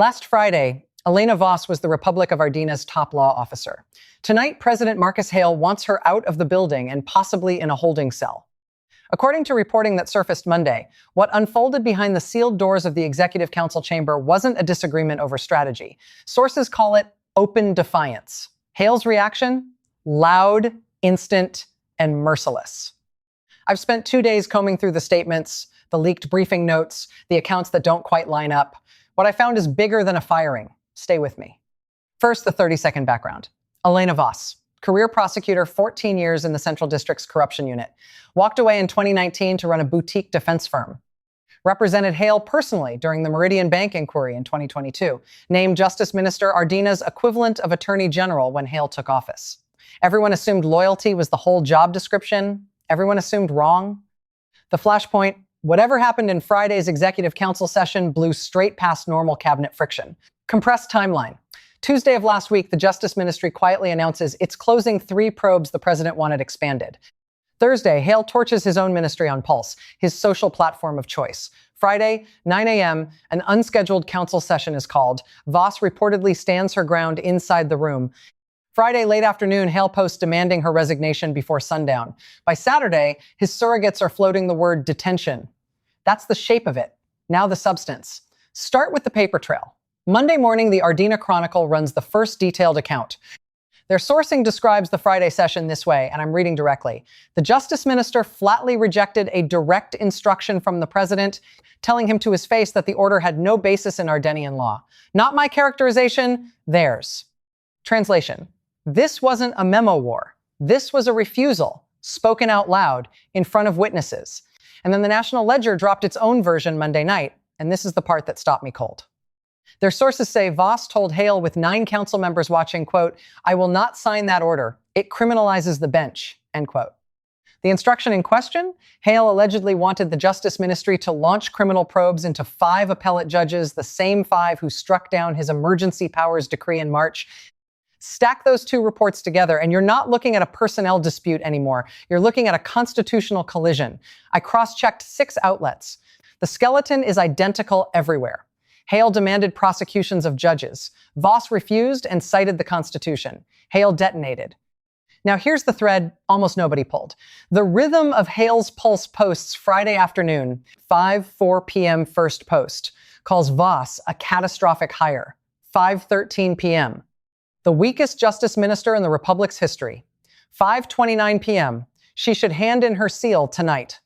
Last Friday, Elena Voss was the Republic of Ardina's top law officer. Tonight, President Marcus Hale wants her out of the building and possibly in a holding cell. According to reporting that surfaced Monday, what unfolded behind the sealed doors of the Executive Council chamber wasn't a disagreement over strategy. Sources call it open defiance. Hale's reaction? Loud, instant, and merciless. I've spent 2 days combing through the statements, the leaked briefing notes, the accounts that don't quite line up. What I found is bigger than a firing. Stay with me. First, the 30-second background. Elena Voss, career prosecutor, 14 years in the Central District's corruption unit. Walked away in 2019 to run a boutique defense firm. Represented Hale personally during the Meridian Bank inquiry in 2022. Named Justice Minister Ardina's equivalent of Attorney General when Hale took office. Everyone assumed loyalty was the whole job description. Everyone assumed wrong. The flashpoint: whatever happened in Friday's Executive Council session blew straight past normal cabinet friction. Compressed timeline. Tuesday of last week, the Justice Ministry quietly announces it's closing 3 probes the president wanted expanded. Thursday, Hale torches his own ministry on Pulse, his social platform of choice. Friday, 9 a.m., an unscheduled council session is called. Voss reportedly stands her ground inside the room. Friday, late afternoon, Hale posts demanding her resignation before sundown. By Saturday, his surrogates are floating the word detention. That's the shape of it. Now the substance. Start with the paper trail. Monday morning, the Ardina Chronicle runs the first detailed account. Their sourcing describes the Friday session this way, and I'm reading directly. The Justice Minister flatly rejected a direct instruction from the president, telling him to his face that the order had no basis in Ardenian law. Not my characterization, theirs. Translation: this wasn't a memo war. This was a refusal, spoken out loud, in front of witnesses. And then the National Ledger dropped its own version Monday night, and this is the part that stopped me cold. Their sources say Voss told Hale with 9 council members watching, quote, "I will not sign that order. It criminalizes the bench," end quote. The instruction in question? Hale allegedly wanted the Justice Ministry to launch criminal probes into 5 appellate judges, the same 5 who struck down his emergency powers decree in March. Stack those 2 reports together, and you're not looking at a personnel dispute anymore. You're looking at a constitutional collision. I cross-checked 6 outlets. The skeleton is identical everywhere. Hale demanded prosecutions of judges. Voss refused and cited the Constitution. Hale detonated. Now here's the thread almost nobody pulled. The rhythm of Hale's Pulse posts Friday afternoon, 5:04 p.m. first post, calls Voss a catastrophic hire. 5:13 p.m. The weakest justice minister in the Republic's history. 5:29 p.m. She should hand in her seal tonight.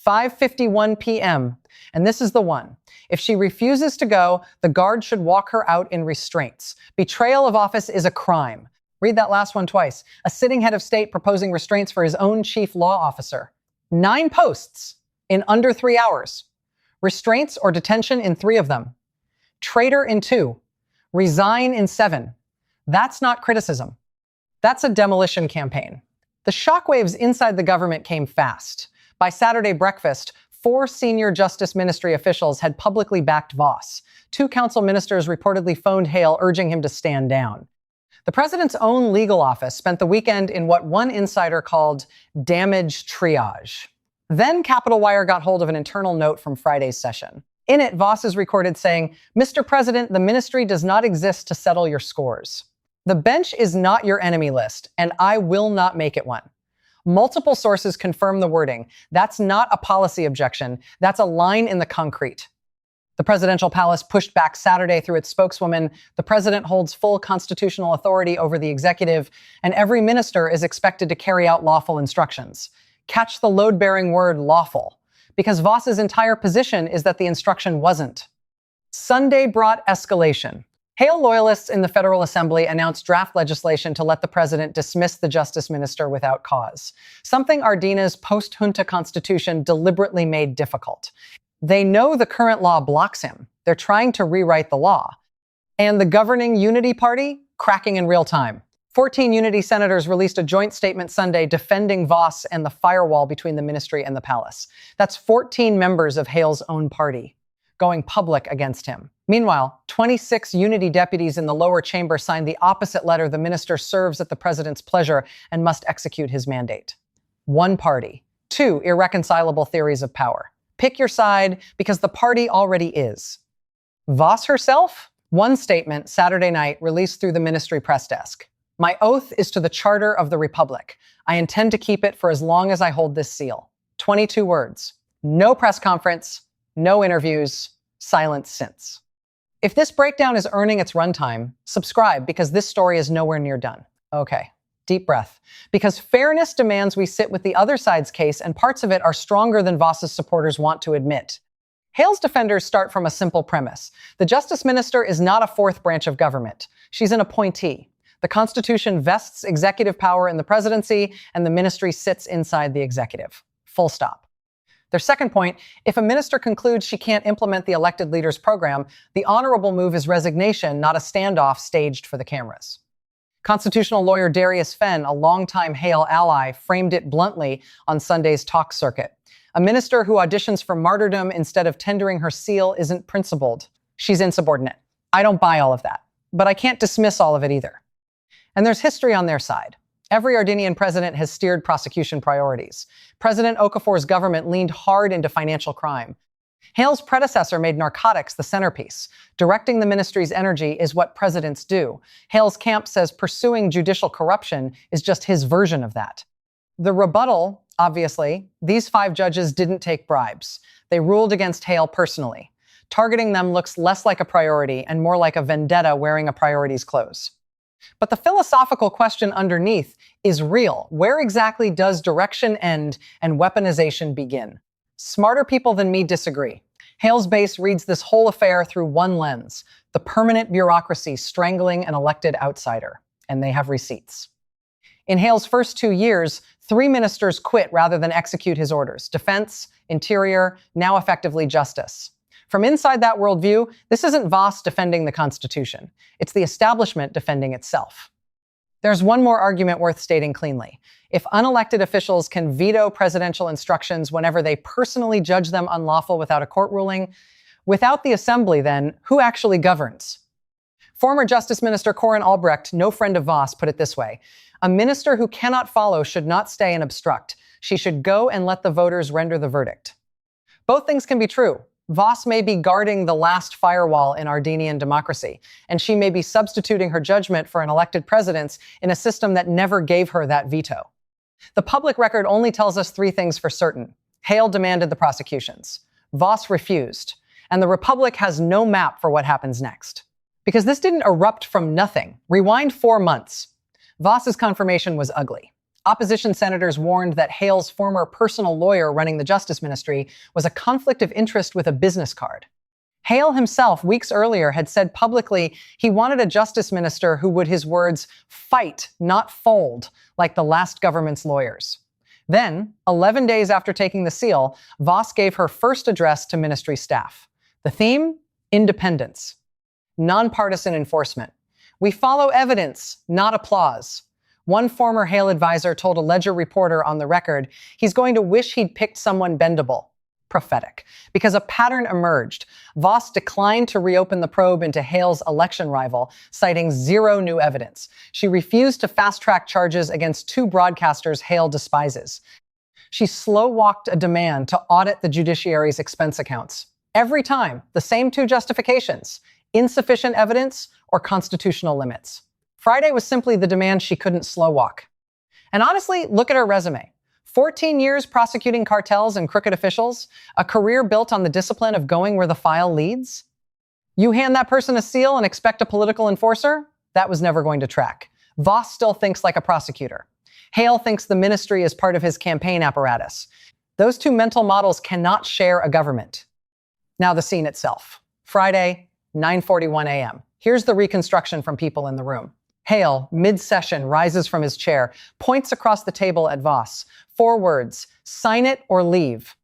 5:51 p.m. And this is the one. If she refuses to go, the guard should walk her out in restraints. Betrayal of office is a crime. Read that last one twice. A sitting head of state proposing restraints for his own chief law officer. 9 posts in under 3 hours. Restraints or detention in 3 of them. Traitor in 2. Resign in 7. That's not criticism. That's a demolition campaign. The shockwaves inside the government came fast. By Saturday breakfast, 4 senior Justice Ministry officials had publicly backed Voss. 2 council ministers reportedly phoned Hale, urging him to stand down. The president's own legal office spent the weekend in what one insider called damage triage. Then Capitol Wire got hold of an internal note from Friday's session. In it, Voss is recorded saying, "Mr. President, the ministry does not exist to settle your scores. The bench is not your enemy list, and I will not make it one." Multiple sources confirm the wording. That's not a policy objection. That's a line in the concrete. The presidential palace pushed back Saturday through its spokeswoman. The president holds full constitutional authority over the executive, and every minister is expected to carry out lawful instructions. Catch the load-bearing word lawful, because Voss's entire position is that the instruction wasn't. Sunday brought escalation. Hale loyalists in the Federal Assembly announced draft legislation to let the president dismiss the justice minister without cause, something Ardina's post-junta constitution deliberately made difficult. They know the current law blocks him. They're trying to rewrite the law. And the governing Unity Party, cracking in real time. 14 Unity senators released a joint statement Sunday defending Voss and the firewall between the ministry and the palace. That's 14 members of Hale's own party going public against him. Meanwhile, 26 Unity deputies in the lower chamber signed the opposite letter. The minister serves at the president's pleasure and must execute his mandate. One party, 2 irreconcilable theories of power. Pick your side, because the party already is. Voss herself? One statement, Saturday night, released through the ministry press desk. My oath is to the Charter of the Republic. I intend to keep it for as long as I hold this seal. 22 words. No press conference, no interviews, silence since. If this breakdown is earning its runtime, subscribe because this story is nowhere near done. Okay, deep breath. Because fairness demands we sit with the other side's case, and parts of it are stronger than Voss's supporters want to admit. Hale's defenders start from a simple premise. The Justice Minister is not a fourth branch of government. She's an appointee. The Constitution vests executive power in the presidency, and the ministry sits inside the executive. Full stop. Their second point, if a minister concludes she can't implement the elected leader's program, the honorable move is resignation, not a standoff staged for the cameras. Constitutional lawyer Darius Fenn, a longtime Hale ally, framed it bluntly on Sunday's talk circuit. A minister who auditions for martyrdom instead of tendering her seal isn't principled. She's insubordinate. I don't buy all of that, but I can't dismiss all of it either. And there's history on their side. Every Argentinian president has steered prosecution priorities. President Okafor's government leaned hard into financial crime. Hale's predecessor made narcotics the centerpiece. Directing the ministry's energy is what presidents do. Hale's camp says pursuing judicial corruption is just his version of that. The rebuttal, obviously, these 5 judges didn't take bribes. They ruled against Hale personally. Targeting them looks less like a priority and more like a vendetta wearing a priority's clothes. But the philosophical question underneath is real. Where exactly does direction end and weaponization begin? Smarter people than me disagree. Hale's base reads this whole affair through one lens, the permanent bureaucracy strangling an elected outsider. And they have receipts. In Hale's first 2 years, 3 ministers quit rather than execute his orders. Defense, Interior, now effectively Justice. From inside that worldview, this isn't Voss defending the Constitution. It's the establishment defending itself. There's one more argument worth stating cleanly. If unelected officials can veto presidential instructions whenever they personally judge them unlawful without a court ruling, without the assembly, then, who actually governs? Former Justice Minister Corin Albrecht, no friend of Voss, put it this way. A minister who cannot follow should not stay and obstruct. She should go and let the voters render the verdict. Both things can be true. Voss may be guarding the last firewall in Argentinian democracy, and she may be substituting her judgment for an elected president's in a system that never gave her that veto. The public record only tells us 3 things for certain. Hale demanded the prosecutions. Voss refused. And the Republic has no map for what happens next. Because this didn't erupt from nothing. Rewind 4 months. Voss's confirmation was ugly. Opposition senators warned that Hale's former personal lawyer running the Justice Ministry was a conflict of interest with a business card. Hale himself, weeks earlier, had said publicly he wanted a justice minister who would, his words, fight, not fold, like the last government's lawyers. Then, 11 days after taking the seal, Voss gave her first address to ministry staff. The theme? Independence. Nonpartisan enforcement. We follow evidence, not applause. One former Hale advisor told a Ledger reporter on the record he's going to wish he'd picked someone bendable. Prophetic. Because a pattern emerged. Voss declined to reopen the probe into Hale's election rival, citing 0 new evidence. She refused to fast-track charges against 2 broadcasters Hale despises. She slow-walked a demand to audit the judiciary's expense accounts. Every time, the same 2 justifications: insufficient evidence or constitutional limits. Friday was simply the demand she couldn't slow walk. And honestly, look at her resume. 14 years prosecuting cartels and crooked officials, a career built on the discipline of going where the file leads. You hand that person a seal and expect a political enforcer? That was never going to track. Voss still thinks like a prosecutor. Hale thinks the ministry is part of his campaign apparatus. Those 2 mental models cannot share a government. Now the scene itself. Friday, 9:41 a.m. Here's the reconstruction from people in the room. Hale, mid-session, rises from his chair, points across the table at Voss. 4 words, sign it or leave.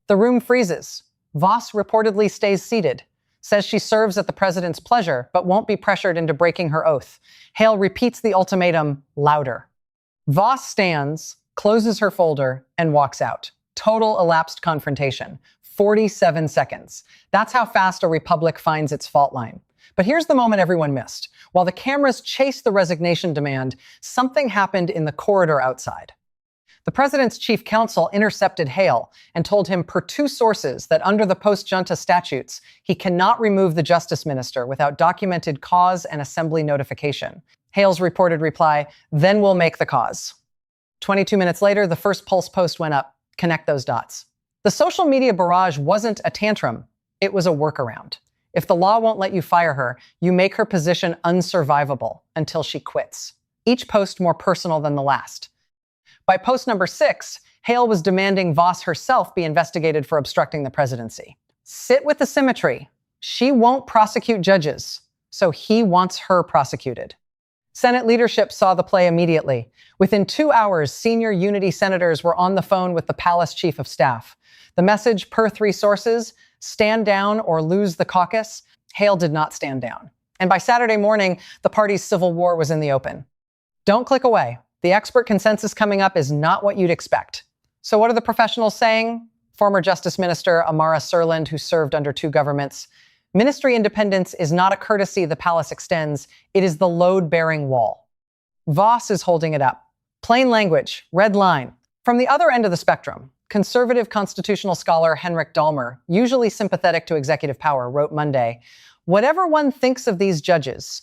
The room freezes. Voss reportedly stays seated, says she serves at the president's pleasure, but won't be pressured into breaking her oath. Hale repeats the ultimatum louder. Voss stands, closes her folder, and walks out. Total elapsed confrontation. 47 seconds. That's how fast a republic finds its fault line. But here's the moment everyone missed. While the cameras chased the resignation demand, something happened in the corridor outside. The president's chief counsel intercepted Hale and told him per two sources that under the post-junta statutes, he cannot remove the justice minister without documented cause and assembly notification. Hale's reported reply, "Then we'll make the cause." 22 minutes later, the first Pulse post went up. Connect those dots. The social media barrage wasn't a tantrum. It was a workaround. If the law won't let you fire her, you make her position unsurvivable until she quits. Each post more personal than the last. By post number 6, Hale was demanding Voss herself be investigated for obstructing the presidency. Sit with the symmetry. She won't prosecute judges, so he wants her prosecuted. Senate leadership saw the play immediately. Within 2 hours, senior Unity senators were on the phone with the palace chief of staff. The message, per 3 sources, stand down or lose the caucus. Hale did not stand down. And by Saturday morning, the party's civil war was in the open. Don't click away. The expert consensus coming up is not what you'd expect. So what are the professionals saying? Former Justice Minister Amara Serland, who served under 2 governments. Ministry independence is not a courtesy the palace extends. It is the load-bearing wall. Voss is holding it up. Plain language, red line. From the other end of the spectrum, conservative constitutional scholar Henrik Dahmer, usually sympathetic to executive power, wrote Monday, "Whatever one thinks of these judges,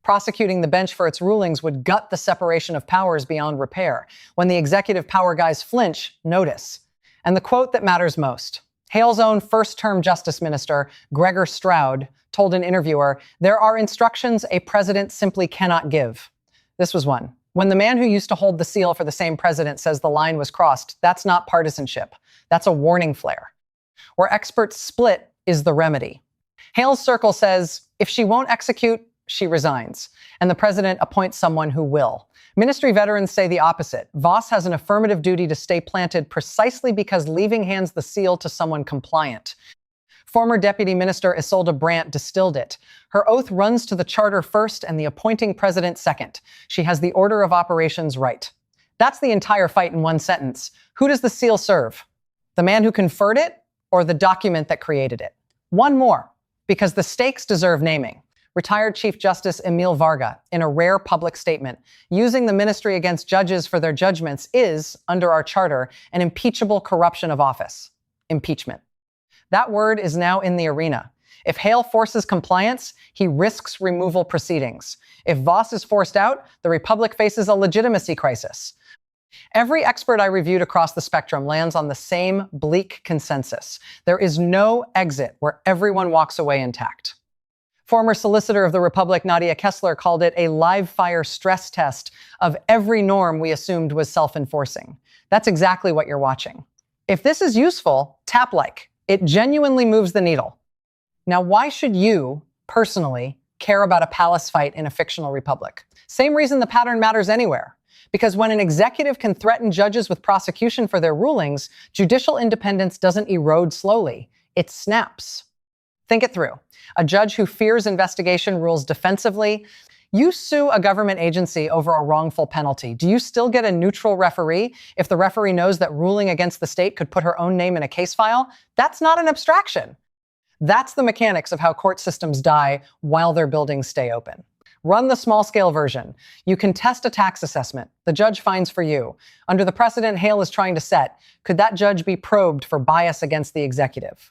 prosecuting the bench for its rulings would gut the separation of powers beyond repair. When the executive power guys flinch, notice." And the quote that matters most. Hale's own first-term justice minister, Gregor Stroud, told an interviewer, "There are instructions a president simply cannot give." This was one. When the man who used to hold the seal for the same president says the line was crossed, that's not partisanship. That's a warning flare. Where experts split is the remedy. Hale's circle says, if she won't execute, she resigns, and the president appoints someone who will. Ministry veterans say the opposite. Voss has an affirmative duty to stay planted precisely because leaving hands the seal to someone compliant. Former Deputy Minister Isolde Brandt distilled it. Her oath runs to the charter first and the appointing president second. She has the order of operations right. That's the entire fight in one sentence. Who does the seal serve? The man who conferred it or the document that created it? One more, because the stakes deserve naming. Retired Chief Justice Emil Varga, in a rare public statement, using the ministry against judges for their judgments is, under our charter, an impeachable corruption of office. Impeachment. That word is now in the arena. If Hale forces compliance, he risks removal proceedings. If Voss is forced out, the Republic faces a legitimacy crisis. Every expert I reviewed across the spectrum lands on the same bleak consensus. There is no exit where everyone walks away intact. Former Solicitor of the Republic Nadia Kessler called it a live-fire stress test of every norm we assumed was self-enforcing. That's exactly what you're watching. If this is useful, tap like. It genuinely moves the needle. Now, why should you, personally, care about a palace fight in a fictional republic? Same reason the pattern matters anywhere. Because when an executive can threaten judges with prosecution for their rulings, judicial independence doesn't erode slowly. It snaps. Think it through. A judge who fears investigation rules defensively. You sue a government agency over a wrongful penalty. Do you still get a neutral referee if the referee knows that ruling against the state could put her own name in a case file? That's not an abstraction. That's the mechanics of how court systems die while their buildings stay open. Run the small-scale version. You contest a tax assessment. The judge finds for you. Under the precedent Hale is trying to set, could that judge be probed for bias against the executive?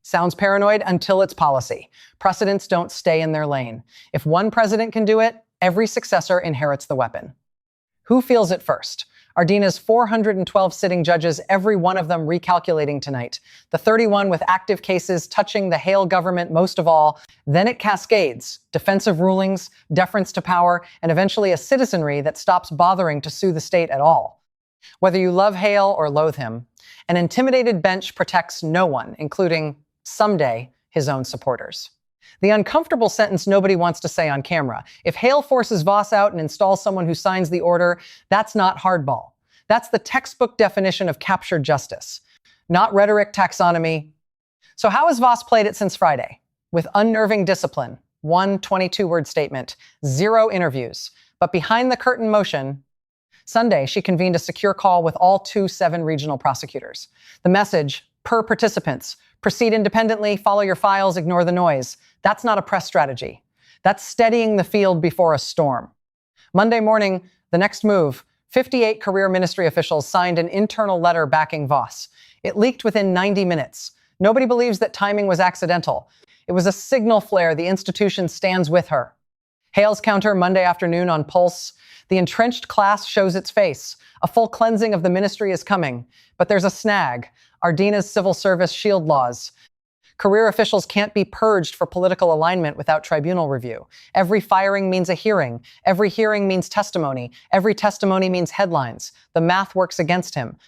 Sounds paranoid until it's policy. Precedents don't stay in their lane. If one president can do it, every successor inherits the weapon. Who feels it first? Ardina's 412 sitting judges, every one of them recalculating tonight. The 31 with active cases touching the Hale government most of all. Then it cascades. Defensive rulings, deference to power, and eventually a citizenry that stops bothering to sue the state at all. Whether you love Hale or loathe him, an intimidated bench protects no one, including, someday, his own supporters. The uncomfortable sentence nobody wants to say on camera. If Hale forces Voss out and installs someone who signs the order, that's not hardball. That's the textbook definition of captured justice. Not rhetoric taxonomy. So how has Voss played it since Friday? With unnerving discipline. 1 22-word statement. 0 interviews. But behind the curtain motion, Sunday, she convened a secure call with all 7 regional prosecutors. The message, per participants, proceed independently, follow your files, ignore the noise. That's not a press strategy. That's steadying the field before a storm. Monday morning, the next move, 58 career ministry officials signed an internal letter backing Voss. It leaked within 90 minutes. Nobody believes that timing was accidental. It was a signal flare. The institution stands with her. Hale's counter Monday afternoon on Pulse. The entrenched class shows its face. A full cleansing of the ministry is coming. But there's a snag. Ardina's civil service shield laws. Career officials can't be purged for political alignment without tribunal review. Every firing means a hearing. Every hearing means testimony. Every testimony means headlines. The math works against him.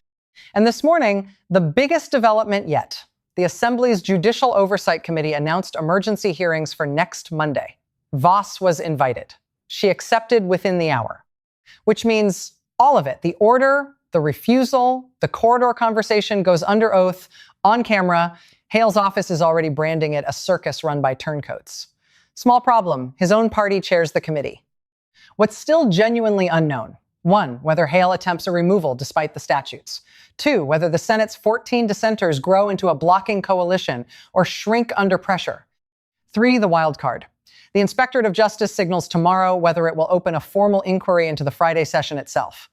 And this morning, the biggest development yet. The Assembly's Judicial Oversight Committee announced emergency hearings for next Monday. Voss was invited. She accepted within the hour, which means all of it. The order, the refusal, the corridor conversation goes under oath, on camera. Hale's office is already branding it a circus run by turncoats. Small problem, his own party chairs the committee. What's still genuinely unknown: 1, whether Hale attempts a removal despite the statutes. 2, whether the Senate's 14 dissenters grow into a blocking coalition or shrink under pressure. 3, the wild card. The Inspectorate of Justice signals tomorrow whether it will open a formal inquiry into the Friday session itself.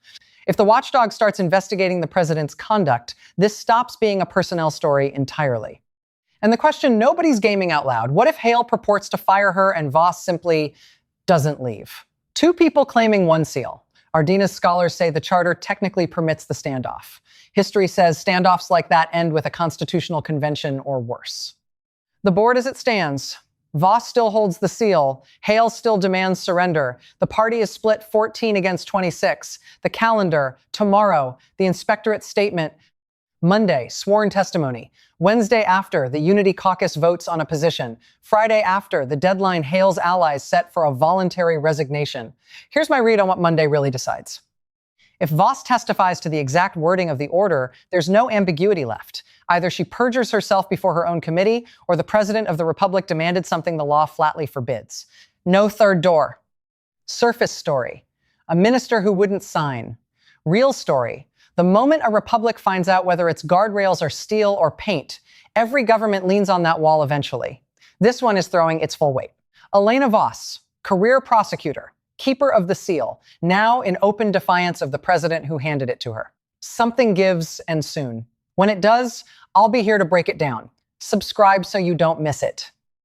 If the watchdog starts investigating the president's conduct, this stops being a personnel story entirely. And the question nobody's gaming out loud: what if Hale purports to fire her and Voss simply doesn't leave? 2 people claiming 1 seal. Ardina's scholars say the charter technically permits the standoff. History says standoffs like that end with a constitutional convention or worse. The board as it stands: Voss still holds the seal. Hale still demands surrender. The party is split 14 against 26. The calendar: tomorrow, the inspectorate statement. Monday, sworn testimony. Wednesday after, the Unity Caucus votes on a position. Friday after, the deadline Hale's allies set for a voluntary resignation. Here's my read on what Monday really decides. If Voss testifies to the exact wording of the order, there's no ambiguity left. Either she perjures herself before her own committee, or the president of the republic demanded something the law flatly forbids. No third door. Surface story: a minister who wouldn't sign. Real story: the moment a republic finds out whether its guardrails are steel or paint, every government leans on that wall eventually. This one is throwing its full weight. Elena Voss, career prosecutor, keeper of the seal, now in open defiance of the president who handed it to her. Something gives, and soon. When it does, I'll be here to break it down. Subscribe so you don't miss it.